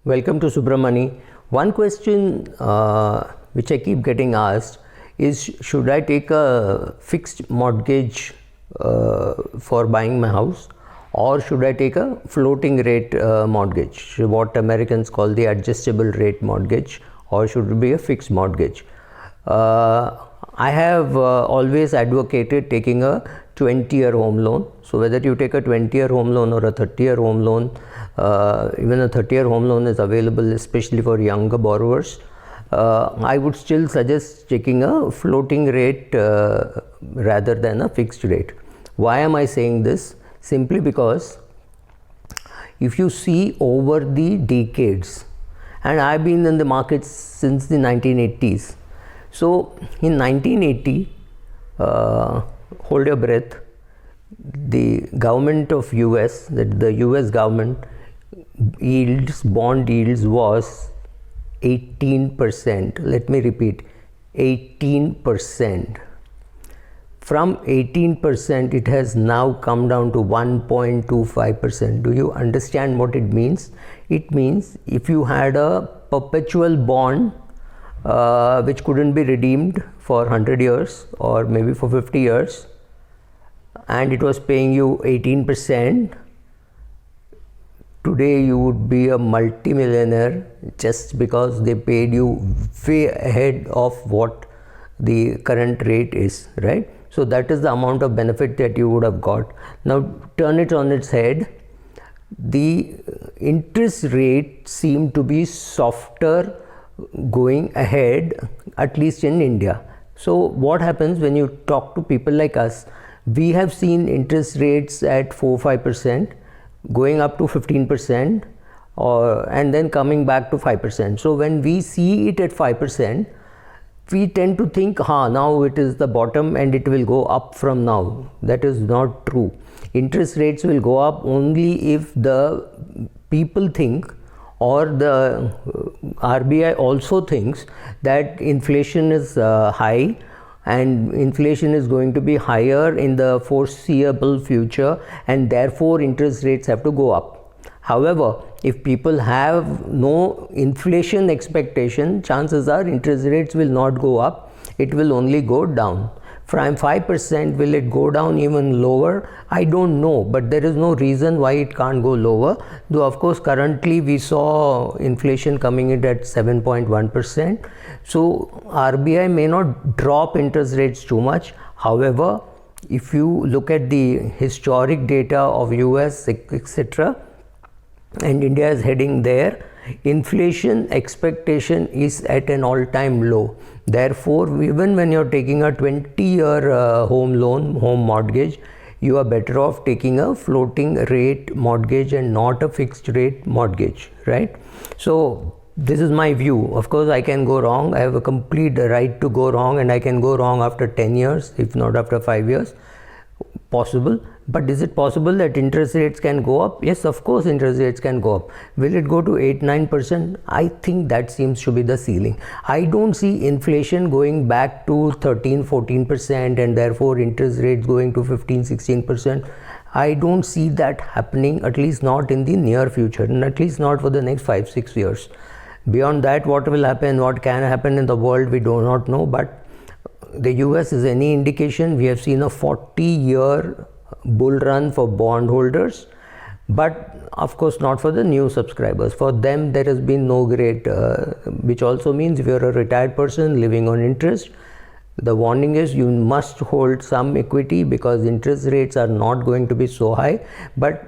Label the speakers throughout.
Speaker 1: Welcome to Subramani. One question which I keep getting asked is, should I take a fixed mortgage for buying my house, or should I take a floating rate mortgage, what Americans call the adjustable rate mortgage, or should it be a fixed mortgage? I have always advocated taking a 20-year home loan. So whether you take a 20-year home loan or a 30-year home loan, even a 30-year home loan is available, especially for younger borrowers. I would still suggest taking a floating rate rather than a fixed rate. Why am I saying this? Simply because if you see over the decades, and I've been in the market since the 1980s. So in 1980, hold your breath, the government of US, the US government yields, bond yields was 18%. Let me repeat, 18%. From 18%, it has now come down to 1.25%. Do you understand what it means? It means if you had a perpetual bond which couldn't be redeemed for 100 years or maybe for 50 years, and it was paying you 18%, today you would be a multi-millionaire just because they paid you way ahead of what the current rate is, right? So that is the amount of benefit that you would have got. Now turn it on its head. The interest rate seemed to be softer going ahead, at least in India. So what happens when you talk to people like us? We have seen interest rates at 4-5%, going up to 15%, and then coming back to 5%. So when we see it at 5%, we tend to think, now it is the bottom and it will go up from now. That is not true. Interest rates will go up only if the people think, or the RBI also thinks, that inflation is high and inflation is going to be higher in the foreseeable future, and therefore interest rates have to go up. However, if people have no inflation expectation, chances are interest rates will not go up, it will only go down. From 5%, will it go down even lower? I don't know, but there is no reason why it can't go lower. Though of course currently we saw inflation coming in at 7.1%. So RBI may not drop interest rates too much. However, if you look at the historic data of US, etc., and India is heading there, inflation expectation is at an all-time low. Therefore, even when you're taking a 20-year home loan, home mortgage, you are better off taking a floating rate mortgage and not a fixed rate mortgage, right? So this is my view. Of course, I can go wrong. I have a complete right to go wrong, and I can go wrong after 10 years, if not after 5 years. Possible. But is it possible that interest rates can go up? Yes, of course interest rates can go up. Will it go to 8-9%? I think that seems to be the ceiling. I don't see inflation going back to 13-14% and therefore interest rates going to 15-16%. I don't see that happening, at least not in the near future, and at least not for the next 5-6 years. Beyond that, what will happen, what can happen in the world, we do not know. But the US is any indication, we have seen a 40-year bull run for bondholders, but of course not for the new subscribers. For them there has been no great, which also means if you are a retired person living on interest, the warning is you must hold some equity because interest rates are not going to be so high. But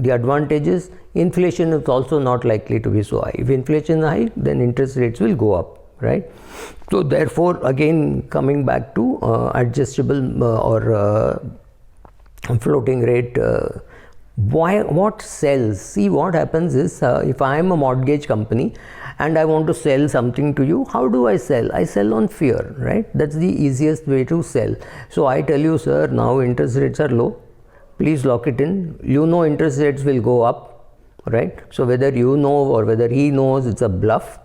Speaker 1: the advantage is inflation is also not likely to be so high. If inflation is high, then interest rates will go up, right? So therefore, again coming back to adjustable or floating rate, what sells? See, what happens is, if I am a mortgage company and I want to sell something to you, how do I sell? I sell on fear, right? That's the easiest way to sell. So I tell you, sir, now interest rates are low, please lock it in. You know interest rates will go up, right? So whether you know or whether he knows, it's a bluff.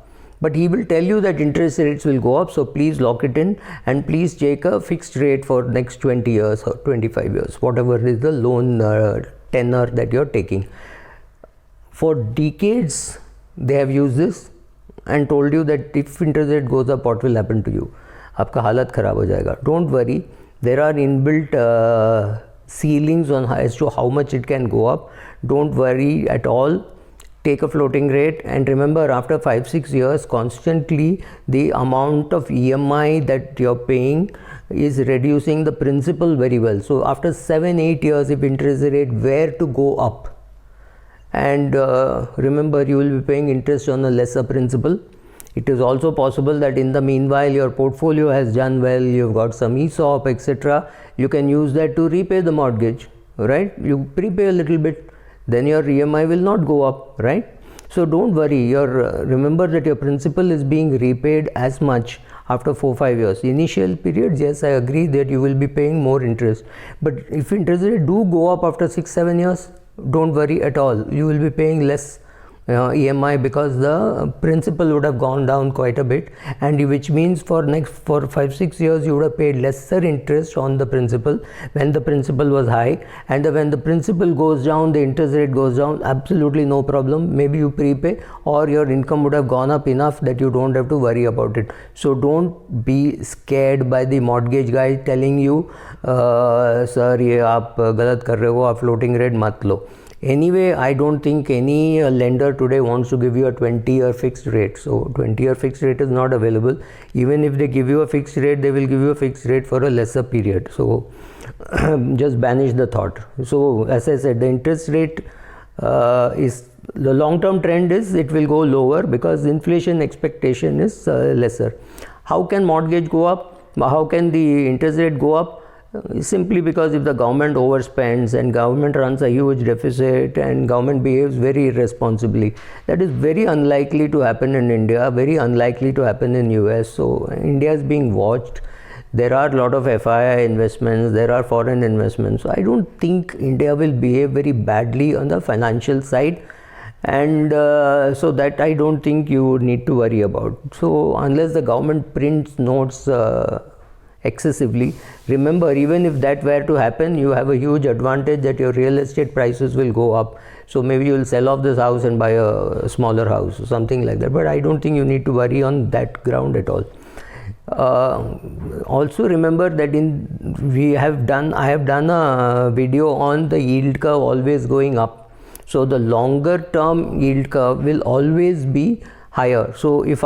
Speaker 1: But he will tell you that interest rates will go up, so please lock it in and please take a fixed rate for next 20 years or 25 years, whatever is the loan tenor that you're taking. For decades, they have used this and told you that if interest rate goes up, what will happen to you? आपका हालत ख़राब हो जाएगा. Don't worry, there are inbuilt ceilings on as to how much it can go up. Don't worry at all. Take a floating rate, and remember, after 5-6 years, constantly the amount of EMI that you're paying is reducing the principal very well. So after 7-8 years, if interest rate were to go up, and remember, you will be paying interest on a lesser principal. It is also possible that in the meanwhile your portfolio has done well, you've got some ESOP, etc. You can use that to repay the mortgage, right? You prepay a little bit, then your EMI will not go up, right? So don't worry, remember that your principal is being repaid as much after 4-5 years. Initial periods, yes, I agree that you will be paying more interest, but if interest rate do go up after 6-7 years, don't worry at all. You will be paying less EMI because the principal would have gone down quite a bit, and which means for 5-6 years you would have paid lesser interest on the principal when the principal was high, and when the principal goes down, the interest rate goes down, absolutely no problem. Maybe you prepay, or your income would have gone up enough that you don't have to worry about it. So don't be scared by the mortgage guy telling you sir ये आप गलत कर रहे हो, आप floating rate मत लो. Anyway, I don't think any lender today wants to give you a 20-year fixed rate. So 20-year fixed rate is not available. Even if they give you a fixed rate, they will give you a fixed rate for a lesser period. So just banish the thought. So as I said, the interest rate is the long-term trend is it will go lower because inflation expectation is lesser. How can mortgage go up? How can the interest rate go up? Simply because if the government overspends and government runs a huge deficit and government behaves very irresponsibly, that is very unlikely to happen in India, very unlikely to happen in US. So India is being watched. There are a lot of FII investments, there are foreign investments. So I don't think India will behave very badly on the financial side, and so that I don't think you need to worry about. So unless the government prints notes excessively, remember, even if that were to happen, you have a huge advantage that your real estate prices will go up. So maybe you will sell off this house and buy a smaller house or something like that, but I don't think you need to worry on that ground at all. Also remember that I have done a video on the yield curve always going up. So the longer term yield curve will always be higher. So if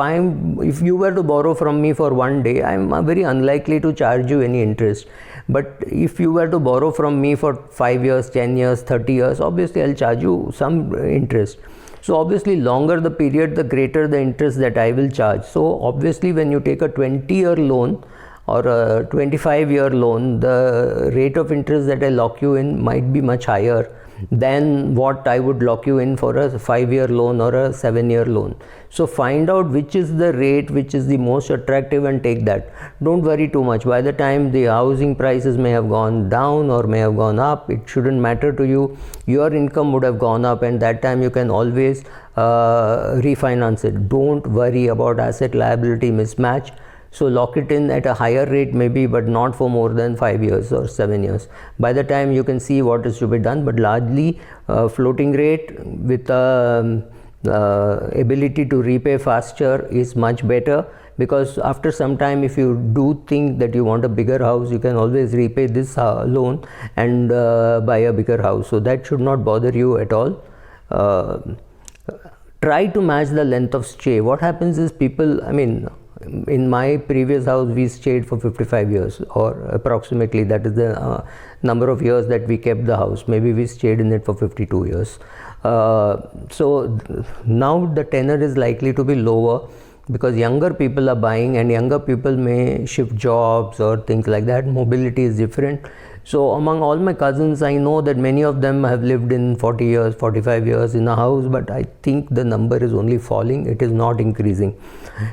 Speaker 1: you were to borrow from me for one day, I'm very unlikely to charge you any interest. But if you were to borrow from me for 5 years, 10 years, 30 years, obviously I'll charge you some interest. So obviously longer the period, the greater the interest that I will charge. So obviously when you take a 20-year loan or a 25-year loan, the rate of interest that I lock you in might be much higher than what I would lock you in for a 5-year loan or a 7-year loan. So find out which is the rate which is the most attractive and take that. Don't worry too much. By the time the housing prices may have gone down or may have gone up, it shouldn't matter to you. Your income would have gone up, and that time you can always refinance it. Don't worry about asset liability mismatch. So lock it in at a higher rate maybe, but not for more than 5 years or 7 years. By the time you can see what is to be done, but largely floating rate with ability to repay faster is much better, because after some time, if you do think that you want a bigger house, you can always repay this loan and buy a bigger house. So that should not bother you at all. Try to match the length of stay. What happens is people, in my previous house we stayed for 55 years, or approximately that is the number of years that we kept the house. Maybe we stayed in it for 52 years. So now the tenure is likely to be lower because younger people are buying, and younger people may shift jobs or things like that. Mobility is different. So among all my cousins, I know that many of them have lived in 40 years, 45 years in a house, but I think the number is only falling, it is not increasing.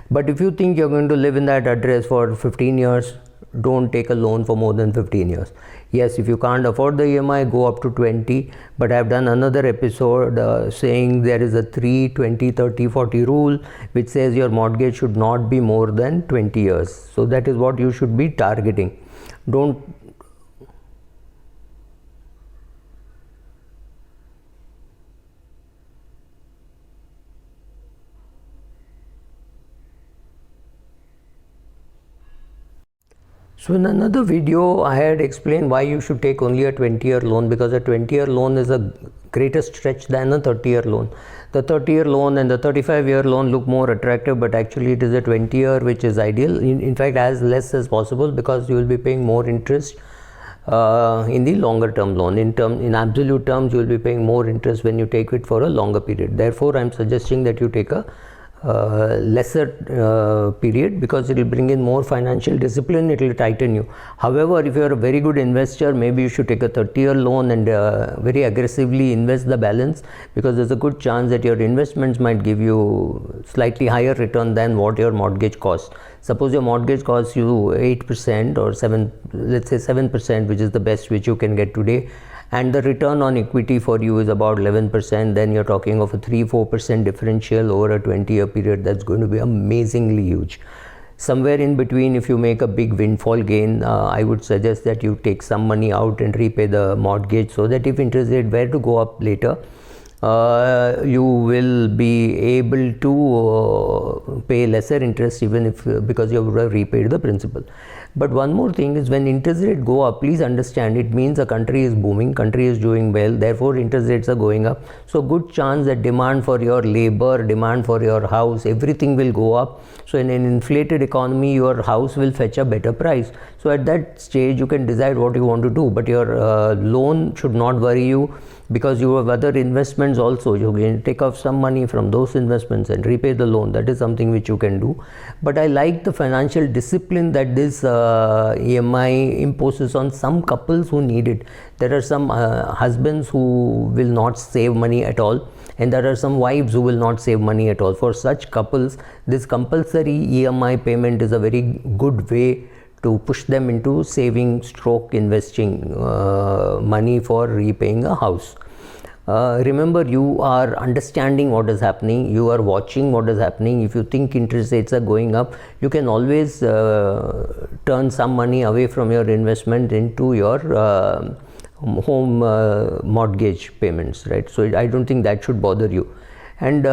Speaker 1: But if you think you're going to live in that address for 15 years, don't take a loan for more than 15 years. Yes, if you can't afford the EMI, go up to 20, but I've done another episode saying there is a 3, 20, 30, 40 rule which says your mortgage should not be more than 20 years. So that is what you should be targeting. Don't So in another video, I had explained why you should take only a 20-year loan, because a 20-year loan is a greater stretch than a 30-year loan. The 30-year loan and the 35-year loan look more attractive, but actually it is a 20-year which is ideal. In fact, as less as possible, because you will be paying more interest in the longer term loan. In absolute terms, you will be paying more interest when you take it for a longer period. Therefore, I am suggesting that you take a lesser period, because it will bring in more financial discipline, it will tighten you. However, if you are a very good investor, maybe you should take a 30-year loan and very aggressively invest the balance, because there's a good chance that your investments might give you slightly higher return than what your mortgage costs. Suppose your mortgage costs you 8% or 7, let's say 7%, which is the best which you can get today, and the return on equity for you is about 11%, then you're talking of a 3-4% differential over a 20-year period. That's going to be amazingly huge. Somewhere in between, if you make a big windfall gain, I would suggest that you take some money out and repay the mortgage, so that if interest rate were to go up later, you will be able to pay lesser interest, even if because you have repaid the principal. But one more thing is, when interest rates go up, please understand, it means a country is booming, country is doing well, therefore interest rates are going up. So good chance that demand for your labor, demand for your house, everything will go up. So in an inflated economy, your house will fetch a better price. So at that stage, you can decide what you want to do, but your loan should not worry you, because you have other investments also. You can take off some money from those investments and repay the loan. That is something which you can do. But I like the financial discipline that this EMI imposes on some couples who need it. There are some husbands who will not save money at all, and there are some wives who will not save money at all. For such couples, this compulsory EMI payment is a very good way to push them into saving stroke investing money for repaying a house. Remember, you are understanding what is happening, you are watching what is happening. If you think interest rates are going up, you can always turn some money away from your investment into your home mortgage payments, right? So I don't think that should bother you. And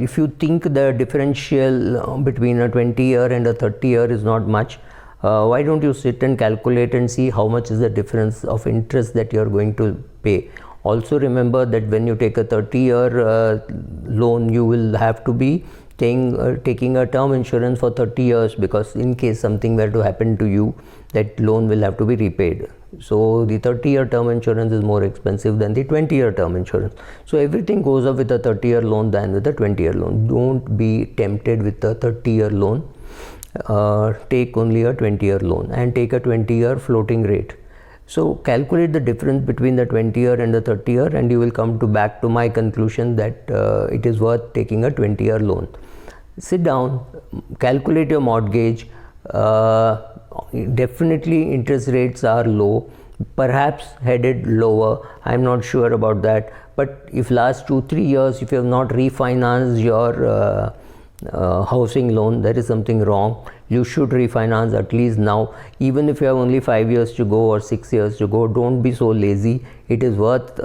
Speaker 1: if you think the differential between a 20-year and a 30-year is not much, why don't you sit and calculate and see how much is the difference of interest that you are going to pay. Also remember that when you take a 30-year loan, you will have to be taking a term insurance for 30 years, because in case something were to happen to you, that loan will have to be repaid. So the 30-year term insurance is more expensive than the 20-year term insurance. So everything goes up with a 30-year loan than with a 20-year loan. Don't be tempted with a 30-year loan. Take only a 20-year loan and take a 20-year floating rate. So calculate the difference between the 20-year and the 30-year, and you will come back to my conclusion that it is worth taking a 20-year loan. Sit down, calculate your mortgage. Definitely interest rates are low, perhaps headed lower. I am not sure about that. But if last 2-3 years, if you have not refinanced your housing loan, there is something wrong. You should refinance at least now. Even if you have only 5 years to go or 6 years to go, don't be so lazy. It is worth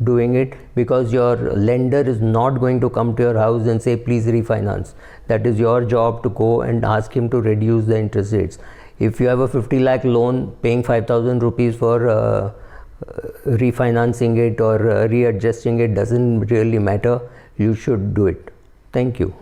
Speaker 1: doing it, because your lender is not going to come to your house and say please refinance. That is your job, to go and ask him to reduce the interest rates. If you have a 50 lakh loan, paying 5,000 rupees for refinancing it or readjusting it doesn't really matter. You should do it. Thank you.